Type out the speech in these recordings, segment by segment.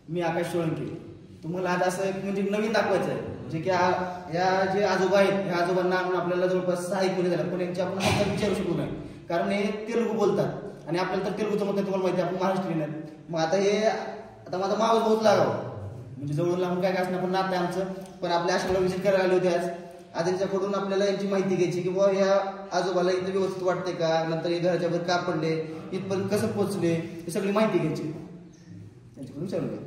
मी आकाश सोळंके. तुम्हाला आज असं एक म्हणजे नवीन दाखवायचं आहे, जे की या जे आजोबा आहेत, या आजोबांना आणून आपल्याला जवळपास 6 एक झाला, पण यांची आपण हातात विचारू शकू नाही, कारण हे तेलुगू बोलतात आणि आपल्याला तर तेलुगूचं मत तुम्हाला माहिती आहे, आपण महाराष्ट्रीयन आहेत. मग आता माझा मावस बहुत लागावं म्हणजे जवळून लांबून काय असणार, पण नातं आहे आमचं. पण आपल्या आश्रमाला व्हिजिट करायला आले होते आज यांच्याकडून आपल्याला यांची माहिती घ्यायची की बाबा या आजोबाला इथं व्यवस्थित वाटते का, नंतर हे घराच्या बाहेर का पडले, इथपर्यंत कसं पोहोचले, हे सगळी माहिती घ्यायची त्यांच्याकडून. विचारू घ्या.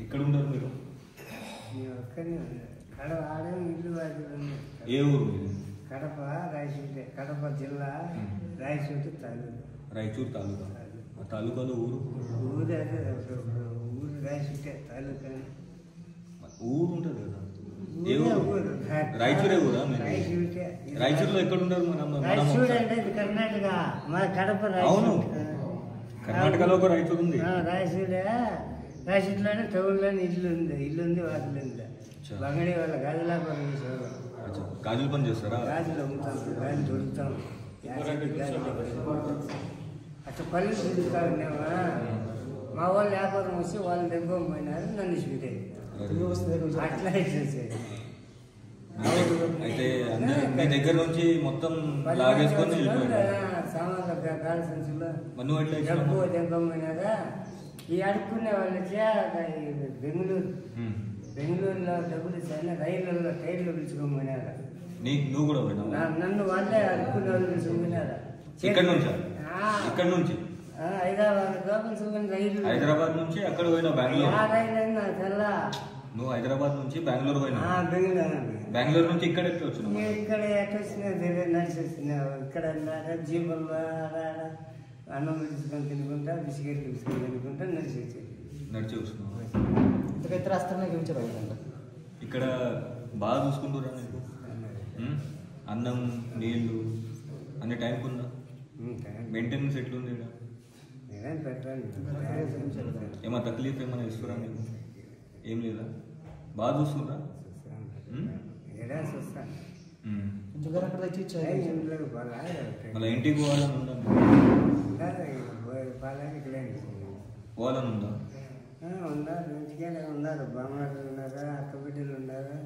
इकडून కడప కడప జిల్లా రాయచూరు తాలూకా. రాయచూరు తాలూకా. తాలూకాలో ఊరు రాయచూరు తాలూకా. ఊరు ఉంటుంది కదా, ఏ ఊరు? రాయచూరే ఊరా? రాయచూరులో ఎక్కడ ఉంటారు? రాయచూరు అంటే కర్ణాటక, మా కడప. అవును, కర్ణాటకలో ఒక రాయచూరు ఉంది. రాయచూరులోనే టౌన్లోనే ఇల్లు ఉంది వాటిలో ఉంది. బంగళీ వాళ్ళ గాజులా పని చేసేవాళ్ళు. గాజులు పని చేస్తారా? గాజులు అమ్ముతాం, గాజులు దొరుకుతాం. అట్లా పల్లె చూస్తామా, మా వాళ్ళు వ్యాపారం వస్తే వాళ్ళు దెబ్బ పోయినారు, నన్ను చూడే అట్లా అయితే మీ దగ్గర నుంచి మొత్తం లాగేసుకొని సామాన్లు కాలు సంచులు డబ్బు దెబ్బ పోయినారా. ఈ అడుక్కునే వాళ్ళకి బెంగళూరులో డబ్బులు ఇచ్చాను, రైళ్లలో టైర్లు పిలుచుకోమన్నారా. నువ్వు కూడా నన్ను వాళ్ళే అడుక్కునే వాళ్ళు పిలుచుకున్నారా. ఇక్కడ నుంచి హైదరాబాద్ నుంచి అక్కడ పోయినా బెంగళూరు. నువ్వు హైదరాబాద్ నుంచి బెంగళూరు పోయినా. బెంగళూరు నుంచి ఇక్కడ ఎట్లా వచ్చినావు? ఇక్కడ ఎట్లా వచ్చినా నడిచి వచ్చినావు. ఇక్కడ జీబుల్లో అన్నం తీసుకొని తినుకుంటా, బిస్కెట్లు తీసుకొని తినుకుంటా నడిచి వచ్చినావు. ఇక్కడ బాగా చూసుకుంటురా నీకు? అన్నం నీళ్లు అన్ని టైంకి ఉందా? మెయింటెనెన్స్ ఎట్లుంది? ఏమన్నా తక్లీఫ్ ఏమైనా ఇస్తురా నీకు? ఏం లేదా? బాగా చూస్తుందా? మళ్ళీ ఇంటికి పోవాలని ఉందా? పోవాలని ఉందా? ఉన్నారు, ఇంటికే ఉన్నారు. బామ్మలు ఉన్నారా, అక్క బిడ్డలు ఉన్నారా.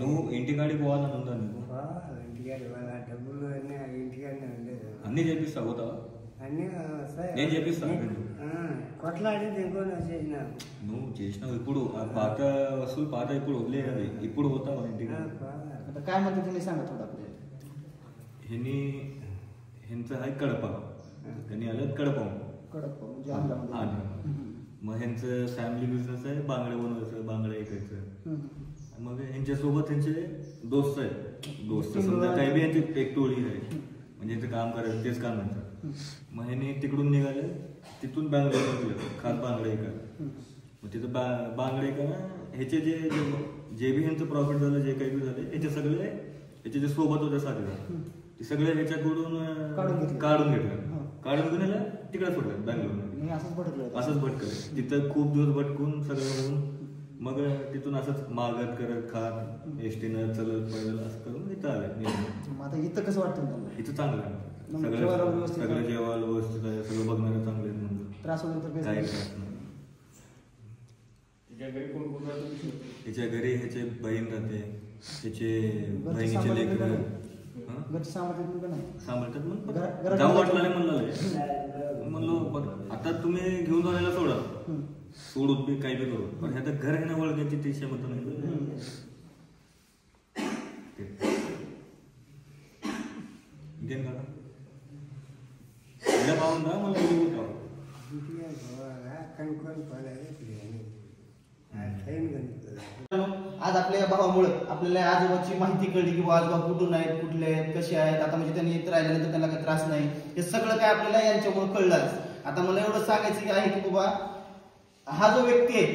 నువ్వు ఇంటికాడికి పోవాలని ఉందా నీకు? ఇంటికాడి వాళ్ళ డబ్బులు అన్నీ ఇంటికాడనే ఉండేది. అన్నీ చేపిస్తా పోతావా? అన్నీ నేను చేపిస్తాను. కొట్లాడి ఇంకోటి చేసిన నువ్వు చేసినావు. ఇప్పుడు ఆ పాత వస్తువులు పాత ఇప్పుడు వదిలేదు, ఇప్పుడు పోతావా ఇంటికి? काय म्हणते तुम्ही सांगा थोडा. ह्यांचं आहे कडपा, त्यांनी आलं कडपा. मग ह्यांचं फॅमिली बिझनेस आहे, बांगड्या बनवायचं, बांगड्या ऐकायचं. मग ह्यांच्यासोबत ह्यांचे दोस्त आहेत. समजा काही बी यांची एक टोळी आहे, म्हणजे ते काम करायचं, तेच काम म्हणतात. मग ह्यांनी तिकडून निघाले, तिथून बांगड्या गेलं, खास बांगड्या ऐका. मग तिथं बांगड्या ऐका ना, ह्याचे जे बी ह्यांचं प्रॉफिट झालं, जे काही बी झाले, ह्याचे सगळे ह्याचे जे सोबत होते साधे, ते सगळे ह्याच्याकडून काढून घेतलं. काढून घेऊन याला तिकडे सोडलं बँगलोरमध्ये. असंच भटकलं. तिथं खूप दिवस भटकून सगळं होऊन मग तिथून असंच मागत करत खात एसटीनं चलत पैदल असं करून इथं आलं. इथं कसं वाटतं? इथं चांगलं आहे, सगळं जेवायला व्यवस्थित आहे, सगळं बघणारं चांगलं आहे. म्हणजे त्रास वगैरे काही त्रास नाही. तिच्या घरी ह्याचे बहीण राहते, त्याचे बहिणीचे लेकरं सांभाळतात. मग जाऊ वाटलं नाही म्हणलो आता तुम्ही घेऊन जाण्याला सोडून बी काही बी करू, पण ह्या घर आहे ना ओळखायची ती क्षमता नाही. బాగుందా? మళ్ళీ आज आपल्या भावामुळे आपल्याला आजोबाची माहिती कळली की आजोबा कुठून आहेत, कुठले आहेत, कसे आहेत. आता म्हणजे त्यांनी इथं राहिल्यानंतर त्यांना काही त्रास नाही, हे सगळं काय आपल्याला यांच्यामुळे कळलं. आता मला एवढं सांगायचं की आहे की बाबा हा जो व्यक्ती आहे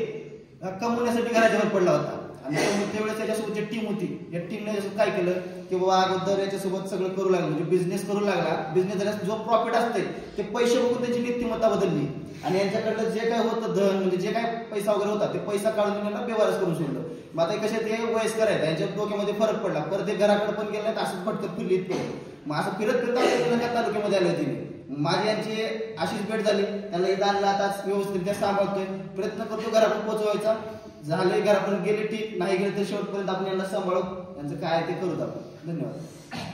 कमवण्यासाठी घराच्या वर पडला होता, आणि त्यावेळेस त्याच्यासोबत जी टीम होती, या टीमने काय केलं की बाबा अगोदर याच्यासोबत सगळं करू लागलं, म्हणजे बिझनेस करू लागला. बिझनेस झाल्यास जो प्रॉफिट असते ते पैसे बघून त्याची नीतिमत्ता बदलली, आणि यांच्याकडलं जे काय होतं धन म्हणजे जे काय पैसा वगैरे होता ते पैसा काढून त्यांना बेवारस करून सोडलं. मग आता कसे ते वयस्कर आहेत, यांच्या डोक्यामध्ये फरक पडला. परत ते घराकडे पण गेले, असंच फटकत फिरलीत. मग असं फिरत त्या तालुक्यामध्ये आले तिने. माझी यांची अशीच भेट झाली, त्यांना इथं आणलं, आता व्यवस्थित सांभाळतोय, प्रयत्न करतो घरापर्यंत पोहोचवायचा. झाले घरापर्यंत गेले ठीक, नाही गेले तर शेवटपर्यंत आपण यांना सांभाळू, यांचं काय ते करूत आपण. धन्यवाद.